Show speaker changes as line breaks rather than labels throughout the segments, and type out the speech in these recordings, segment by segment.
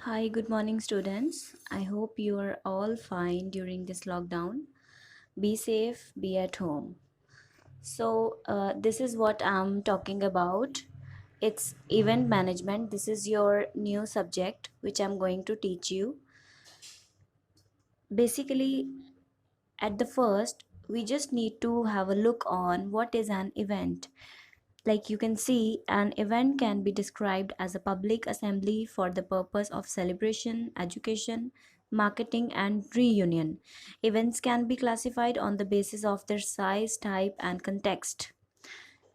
Hi, good morning, students. I hope you are all fine during this lockdown. Be safe, be at home. This is what I'm talking about. It's event management. This is your new subject, which I'm going to teach you. Basically, at the first, we just need to have a look on what is an event. Like you can see, an event can be described as a public assembly for the purpose of celebration, education, marketing, and reunion. Events can be classified on the basis of their size, type, and context.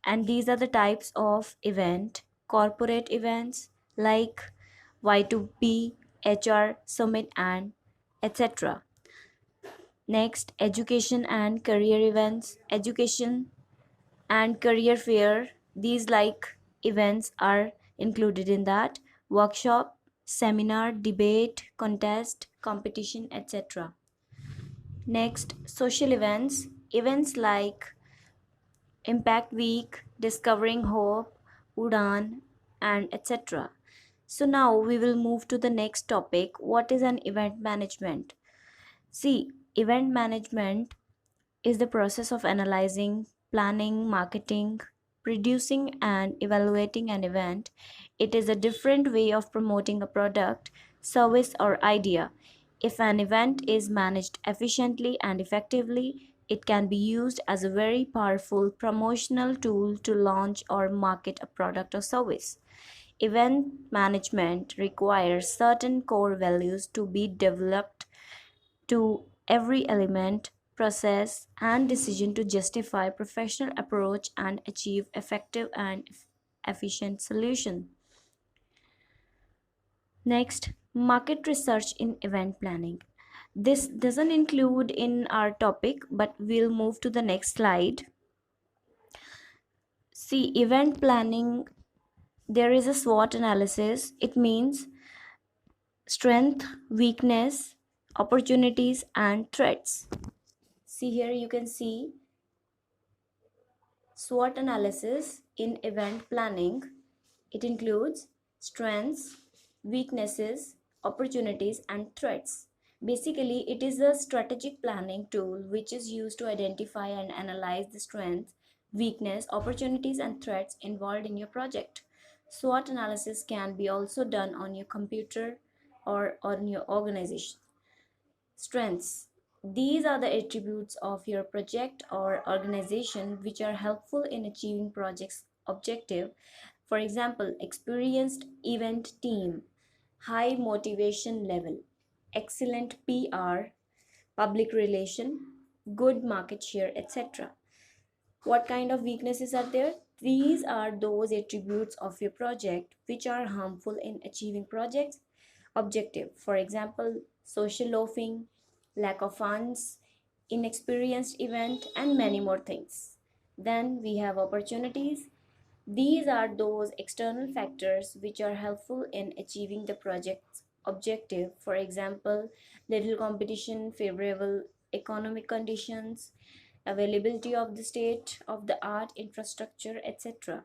And these are the types of event: corporate events like Y2P, HR, Summit, and etc. Next, education and career events. Education and career fair, these like events are included in that: workshop, seminar, debate, contest, competition, etc. Next, social events, events like impact week, discovering hope, udan, and etc. So now we will move to the next topic: what is an event management? See, event management is the process of analyzing, planning, marketing, producing, and evaluating an event. It is a different way of promoting a product, service, or idea. If an event is managed efficiently and effectively, it can be used as a very powerful promotional tool to launch or market a product or service. Event management requires certain core values to be developed to every element, process, and decision to justify professional approach and achieve effective and efficient solution. Next, market research in event planning. This doesn't include in our topic, but we'll move to the next slide. See, event planning, there is a SWOT analysis. It means strength, weakness, opportunities, and threats. See here, you can see SWOT analysis in event planning. It includes strengths, weaknesses, opportunities, and threats. Basically, it is a strategic planning tool which is used to identify and analyze the strengths, weakness, opportunities, and threats involved in your project. SWOT analysis can be also done on your computer or on your organization. Strengths. These are the attributes of your project or organization which are helpful in achieving project's objective. For example, experienced event team, high motivation level, excellent PR, public relation, good market share, etc. What kind of weaknesses are there? These are those attributes of your project which are harmful in achieving project's objective. For example, social loafing, lack of funds, inexperienced event, and many more things. Then we have opportunities. These are those external factors which are helpful in achieving the project's objective. For example, little competition, favorable economic conditions, availability of the state of the art infrastructure, etc.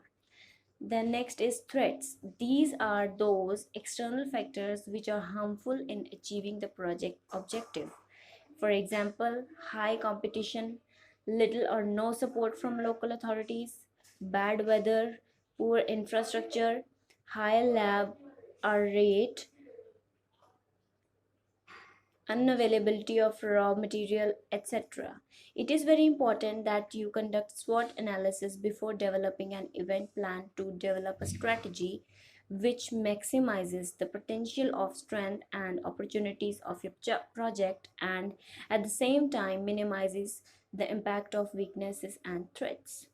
Then next is threats. These are those external factors which are harmful in achieving the project objective. For example, high competition, little or no support from local authorities, bad weather, poor infrastructure, high lab or rate, unavailability of raw material, etc. It is very important that you conduct SWOT analysis before developing an event plan to develop a strategy which maximizes the potential of strength and opportunities of your project and at the same time minimizes the impact of weaknesses and threats.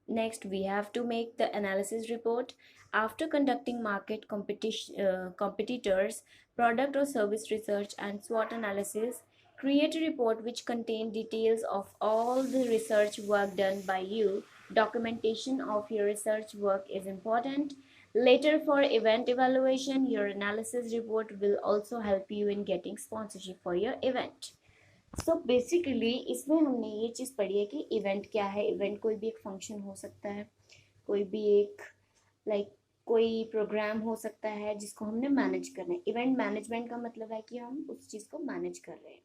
Next, we have to make the analysis report. After conducting market competitors, product or service research and SWOT analysis, create a report which contains details of all the research work done by you. Documentation of your research work is important. Later, for event evaluation, your analysis report will also help you in getting sponsorship for your event. So basically इसमें हमने ये चीज़ पढ़ी है कि event क्या है. Event कोई भी एक फंक्शन हो सकता है, कोई भी एक लाइक कोई प्रोग्राम हो सकता है जिसको हमने मैनेज करना है। इवेंट मैनेजमेंट का मतलब है कि हम उस चीज़ को मैनेज कर रहे हैं।